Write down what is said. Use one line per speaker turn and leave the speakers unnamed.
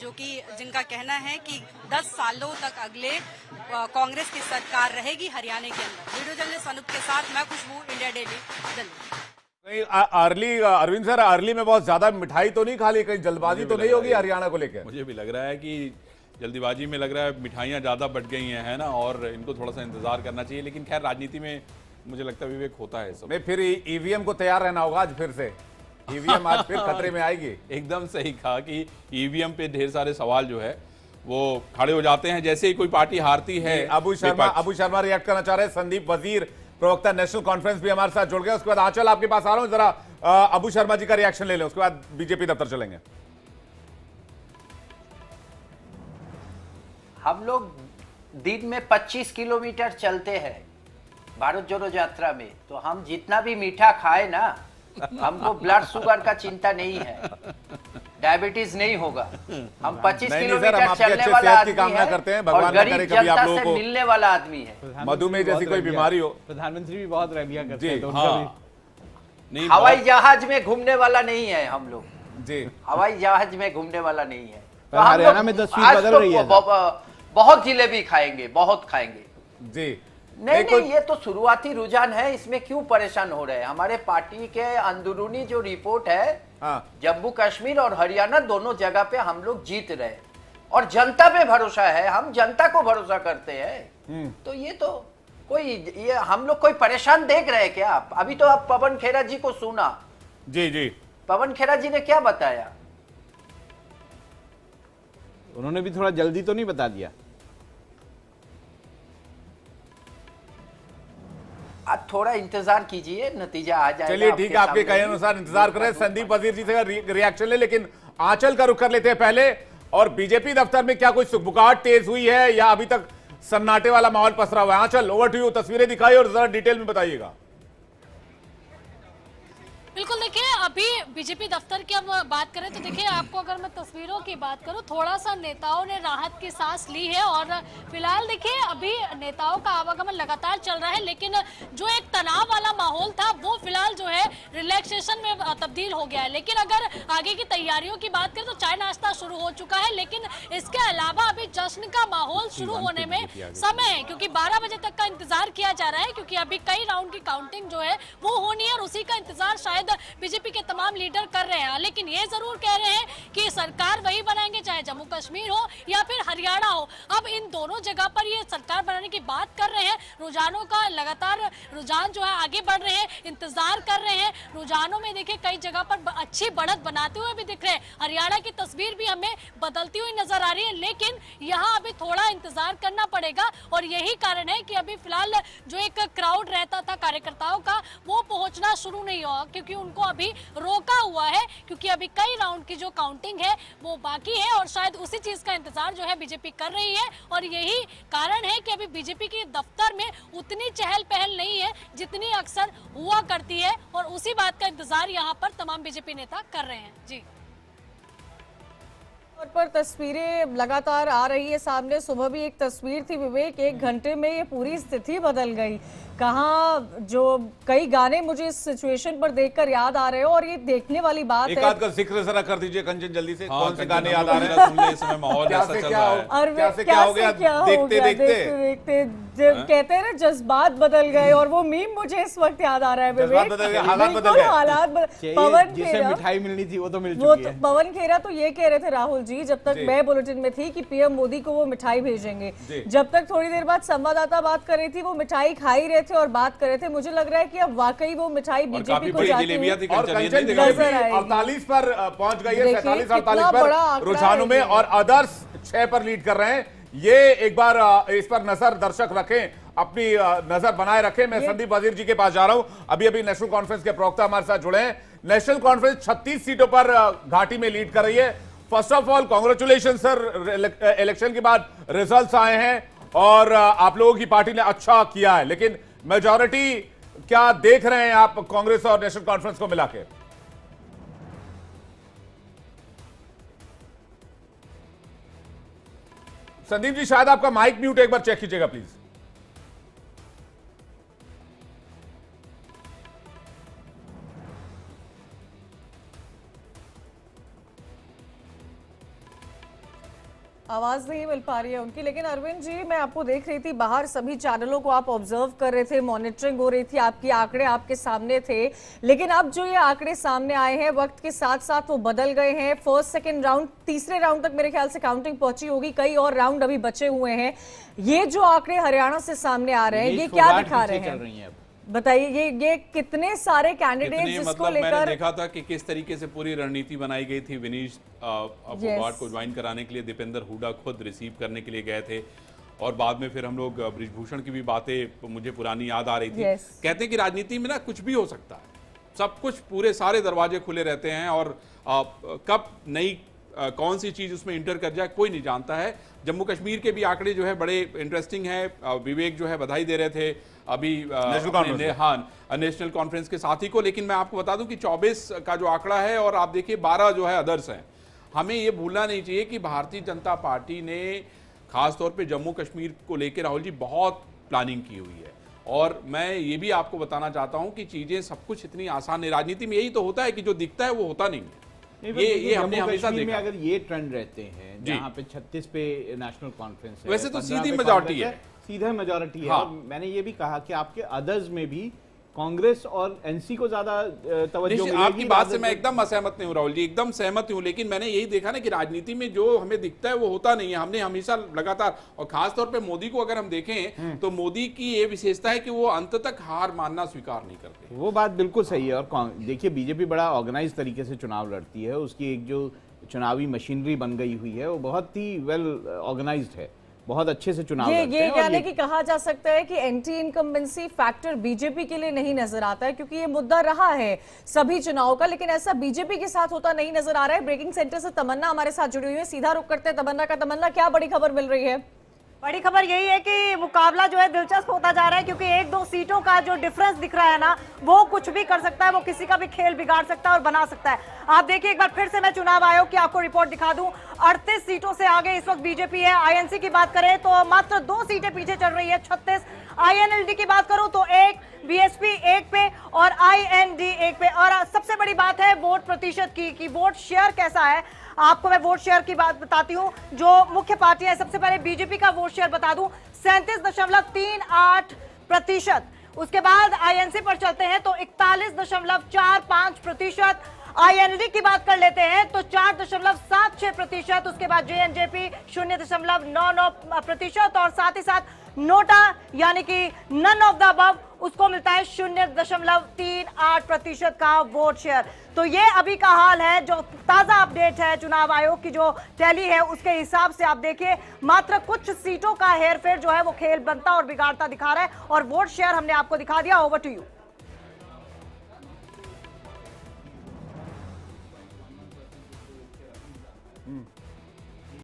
जो कि जिनका कहना है कि 10 सालों तक अगले कांग्रेस की सरकार रहेगी हरियाणा के अंदर। वीडियो जर्नलिस्ट अनूप के साथ मैं Khushboo, India daily, Delhi.
Early Arvind sir, early में बहुत ज्यादा मिठाई तो नहीं खा ली, कहीं जल्दबाजी तो नहीं होगी हरियाणा को लेकर?
मुझे भी लग रहा है कि जल्दीबाजी में लग रहा है मिठाइयाँ ज़्यादा बढ़ गई हैं, है ना, और इनको थोड़ा सा इंतजार करना चाहिए। लेकिन खैर राजनीति में मुझे लगता है विवेक होता है सब।
फिर ईवीएम को तैयार रहना होगा आज, फिर से ईवीएम आज फिर खतरे में आएगी।
एकदम सही कहा कि ईवीएम पे ढेर सारे सवाल जो है वो खड़े हो जाते हैं जैसे ही कोई पार्टी हारती है।
अबू शर्मा रिएक्ट करना चाह रहे हैं। संदीप वजीर, प्रवक्ता नेशनल कॉन्फ्रेंस भी हमारे साथ जुड़ गए। उसके बाद आंचल, आपके पास आ रहा हूं, जरा अबू शर्मा जी का रिएक्शन ले लें, उसके बाद बीजेपी दफ्तर चलेंगे।
हम लोग दिन में 25 किलोमीटर चलते हैं भारत जोड़ो यात्रा में, तो हम जितना भी मीठा खाए ना, हमको ब्लड शुगर का चिंता नहीं है, डायबिटीज नहीं होगा। हम 25 किलोमीटर चलने वाला आदमी
कामना करते हैं, भगवान
और गरीब जनता से मिलने वाला आदमी है।
मधुमेह जैसी कोई बीमारी हो।
प्रधानमंत्री भी बहुत रैलियां करते हैं, तो
नहीं, हवाई जहाज में घूमने वाला नहीं है हम लोग
जी,
हवाई जहाज में घूमने वाला नहीं है।
तो हरियाणा में तस्वीर बदल रही है।
बहुत जिलेबी खाएंगे, बहुत खाएंगे
जी।
नहीं, ये तो शुरुआती रुझान है, इसमें क्यों परेशान हो रहे हैं? हमारे पार्टी के अंदरूनी जो रिपोर्ट है, जम्मू कश्मीर और हरियाणा दोनों जगह पे हम लोग जीत रहे और जनता पे भरोसा है, हम जनता को भरोसा करते हैं। तो ये तो ये हम लोग कोई परेशान देख रहे हैं क्या? आप अभी तो आप पवन खेरा जी को सुना।
जी जी,
पवन खेरा जी ने क्या बताया?
उन्होंने भी थोड़ा जल्दी तो नहीं बता दिया?
आप थोड़ा इंतजार कीजिए, नतीजा आ जाएगा।
चलिए ठीक है, आपके कहे अनुसार इंतजार करें। संदीप वजीर जी से रिएक्शन ले, लेकिन आंचल का रुख कर लेते हैं पहले। और बीजेपी दफ्तर में क्या कोई सुखबुकाहट तेज हुई है या अभी तक सन्नाटे वाला माहौल पसरा हुआ है? आंचल, ओवर टू यू, तस्वीरें दिखाई और जरा डिटेल में बताइएगा।
बिल्कुल, देखिए अभी बीजेपी दफ्तर की अब बात करें तो देखिए आपको अगर मैं तस्वीरों की बात करूं, थोड़ा सा नेताओं ने राहत की सांस ली है और फिलहाल देखिए अभी नेताओं का आवागमन लगातार चल रहा है, लेकिन जो एक तनाव वाला माहौल था वो फिलहाल जो है रिलैक्सेशन में तब्दील हो गया है। लेकिन अगर आगे की तैयारियों की बात करें तो चाय नाश्ता शुरू हो चुका है, लेकिन इसके अलावा अभी जश्न का माहौल शुरू होने में समय है, क्योंकि 12 बजे तक का इंतजार किया जा रहा है, क्योंकि अभी कई राउंड की काउंटिंग जो है वो होनी है और उसी का इंतजार शायद बीजेपी के तमाम लीडर कर रहे हैं। लेकिन ये जरूर कह रहे हैं कि सरकार वही बनाएंगे, चाहे जम्मू कश्मीर हो या फिर हरियाणा हो। अब इन दोनों जगह पर ये सरकार बनाने की बात कर रहे हैं। रुझानों का लगातार रुझान जो है आगे बढ़ रहे हैं, इंतजार कर रहे हैं। रुझानों में देखिए कई जगह पर अच्छी बढ़त बनाते हुए भी दिख रहे हैं। हरियाणा की तस्वीर भी हमें बदलती हुई नजर आ रही है, लेकिन यहाँ अभी थोड़ा इंतजार करना पड़ेगा और यही कारण है कि अभी फिलहाल जो एक क्राउड रहता था कार्यकर्ताओं का, वो पहुंचना शुरू नहीं हुआ, क्योंकि उनको अभी रोका हुआ है, क्योंकि अभी कई राउंड की जो काउंटिंग है वो बाकी है और शायद उसी चीज का इंतजार जो है बीजेपी कर रही है। और यही कारण है कि अभी बीजेपी के दफ्तर में उतनी चहल पहल नहीं है जितनी अक्सर हुआ करती है और उसी बात का इंतजार यहाँ पर तमाम बीजेपी नेता कर रहे हैं। जी,
पर तस्वीरें लगातार आ रही है सामने। सुबह भी एक तस्वीर थी विवेक, 1 घंटे में ये पूरी स्थिति बदल गई। कहाँ जो कई गाने मुझे इस सिचुएशन पर देखकर याद आ रहे हो और ये देखने वाली बात है।
एक आध का जिक्र जरा कर दीजिए कंचन जल्दी से। कौन से गाने याद आ रहे
हैं? इस समय माहौल ऐसा चल रहा है।
क्या हो गया देखते
देखते कहते हैं ना, जज्बात बदल गए और वो मीम मुझे इस वक्त याद आ रहा है विवेक।
हालात बदल गए।
पवन
जिसे
खेरा,
मिठाई मिलनी थी वो तो मिल
वो
चुकी है।
पवन खेरा तो ये कह रहे थे राहुल जी, जब तक मैं बुलेटिन में थी, कि पीएम मोदी को वो मिठाई भेजेंगे। जब तक थोड़ी देर बाद संवाददाता बात कर रही थी, वो मिठाई खा ही रहे थे और बात कर रहे थे। मुझे लग रहा है कि अब वाकई वो मिठाई बीजेपी को जाती हुई
48 पर पहुंच गई है, 47-48 पर रुझानों में, और अदर्स 6 पर लीड कर रहे हैं। ये एक बार इस पर नजर दर्शक रखें, अपनी नजर बनाए रखें। मैं संदीप वजीर जी के पास जा रहा हूं। अभी अभी नेशनल कॉन्फ्रेंस के प्रवक्ता हमारे साथ जुड़े हैं। नेशनल कॉन्फ्रेंस 36 सीटों पर घाटी में लीड कर रही है। First of all congratulation sir, election के बाद रिजल्ट्स आए हैं और आप लोगों की पार्टी ने अच्छा किया है, लेकिन मेजॉरिटी क्या देख रहे हैं आप कांग्रेस और नेशनल कॉन्फ्रेंस को मिला के? संदीप जी, शायद आपका माइक म्यूट, एक बार चेक कीजिएगा प्लीज।
आवाज नहीं मिल पा रही है उनकी। लेकिन अरविंद जी, मैं आपको देख रही थी बाहर, सभी चैनलों को आप ऑब्जर्व कर रहे थे, मॉनिटरिंग हो रही थी, आपकी आंकड़े आपके सामने थे। लेकिन अब जो ये आंकड़े सामने आए हैं, वक्त के साथ साथ वो बदल गए हैं। फर्स्ट सेकंड राउंड, तीसरे राउंड तक मेरे ख्याल से काउंटिंग पहुंची होगी, कई और राउंड अभी बचे हुए हैं। ये जो आंकड़े हरियाणा से सामने आ रहे हैं, ये क्या दिखा रहे हैं? बताइए, ये कितने सारे कैंडिडेट्स जिसको
मतलब
लेकर
मैंने देखा था कि किस तरीके से पूरी रणनीति बनाई गई थी। विनीश फोगाट को ज्वाइन कराने के लिए दीपेंद्र हुड्डा खुद रिसीव करने के लिए गए थे, और बाद में फिर हम लोग बृजभूषण की भी बातें मुझे पुरानी याद आ रही थी। कहते हैं कि राजनीति में ना कुछ भी हो सकता है, सब कुछ, पूरे सारे दरवाजे खुले रहते हैं, और कब नई कौन सी चीज उसमें इंटर कर जाए कोई नहीं जानता है। जम्मू कश्मीर के भी आंकड़े जो है बड़े इंटरेस्टिंग है। विवेक जो है बधाई दे रहे थे अभी नेशनल कॉन्फ्रेंस के साथी को, लेकिन मैं आपको बता दूं कि 24 का जो आंकड़ा है, और आप देखिए 12 जो है अदर्स हैं। हमें ये भूलना नहीं चाहिए कि भारतीय जनता पार्टी ने खासतौर पे जम्मू कश्मीर को लेकर, राहुल जी, बहुत प्लानिंग की हुई है। और मैं ये भी आपको बताना चाहता हूं कि चीजें सब कुछ इतनी आसान नहीं, राजनीति में यही तो होता है कि जो दिखता है वो होता नहीं है। ये हमने हमेशा देखा।
अगर ये ट्रेंड रहते हैं जहां पे 36 पे नेशनल कॉन्फ्रेंस है,
वैसे तो सीधी मेजॉरिटी है,
सीधा मेजॉरिटी है।
हाँ।
और मैंने ये भी कहा कि आपके अदर्स में भी कांग्रेस और एनसी को ज्यादा तवज्जो मिलेगी।
आपकी बात से मैं एकदम असहमत नहीं हूं राहुल जी, एकदम सहमत हूं, लेकिन मैंने यही देखा ना कि राजनीति में जो हमें दिखता है वो होता नहीं है। हमने हमेशा लगातार, और खासतौर पे मोदी को अगर हम देखें तो मोदी की ये विशेषता है कि वो अंत तक हार मानना स्वीकार नहीं करते।
वो बात बिल्कुल सही है। और देखिए, बीजेपी बड़ा ऑर्गेनाइज तरीके से चुनाव लड़ती है, उसकी एक जो चुनावी मशीनरी बन गई हुई है वो बहुत ही वेल ऑर्गेनाइज्ड है, बहुत अच्छे से चुनाव लड़ते हैं।
यानी कि कहा जा सकता है कि एंटी इनकम्बेंसी फैक्टर बीजेपी के लिए नहीं नजर आता है, क्योंकि ये मुद्दा रहा है सभी चुनाव का, लेकिन ऐसा बीजेपी के साथ होता नहीं नजर आ रहा है। ब्रेकिंग सेंटर से तमन्ना हमारे साथ जुड़ी हुई है, सीधा रुक करते हैं तमन्ना का। तमन्ना, क्या बड़ी खबर मिल रही है?
बड़ी खबर यही है कि मुकाबला जो है दिलचस्प होता जा रहा है, क्योंकि 1-2 सीटों का जो डिफरेंस दिख रहा है ना, वो कुछ भी कर सकता है, वो किसी का भी खेल बिगाड़ सकता है और बना सकता है। आप देखिए, एक बार फिर से मैं चुनाव आयोग की आपको रिपोर्ट दिखा दूं। 38 सीटों से आगे इस वक्त बीजेपी है। आईएनसी की बात करें तो मात्र 2 सीटें पीछे चल रही है, 36। आईएनएलडी की बात करूं तो 1, बीएसपी 1 पे और आईएनडी 1 पे। और सबसे बड़ी बात है वोट प्रतिशत की, कि वोट शेयर कैसा है। आपको मैं वोट शेयर की बात बताती हूं, जो मुख्य पार्टियां, सबसे पहले बीजेपी का वोट शेयर बता दूं 37.38%। उसके बाद आईएनसी पर चलते हैं तो 41.45%। आईएनडी की बात कर लेते हैं तो 4.76%। उसके बाद जेएनजेपी 0.99% और साथ ही साथ नोटा यानी कि नन ऑफ द अबव, उसको मिलता है 0.38% का वोट शेयर। तो ये अभी का हाल है, जो ताजा अपडेट है चुनाव आयोग की जो टैली है उसके हिसाब से। आप देखिए, मात्र कुछ सीटों का हेरफेर जो है वो खेल बनता और बिगाड़ता दिखा रहा है, और वोट शेयर हमने आपको दिखा दिया। Over to you.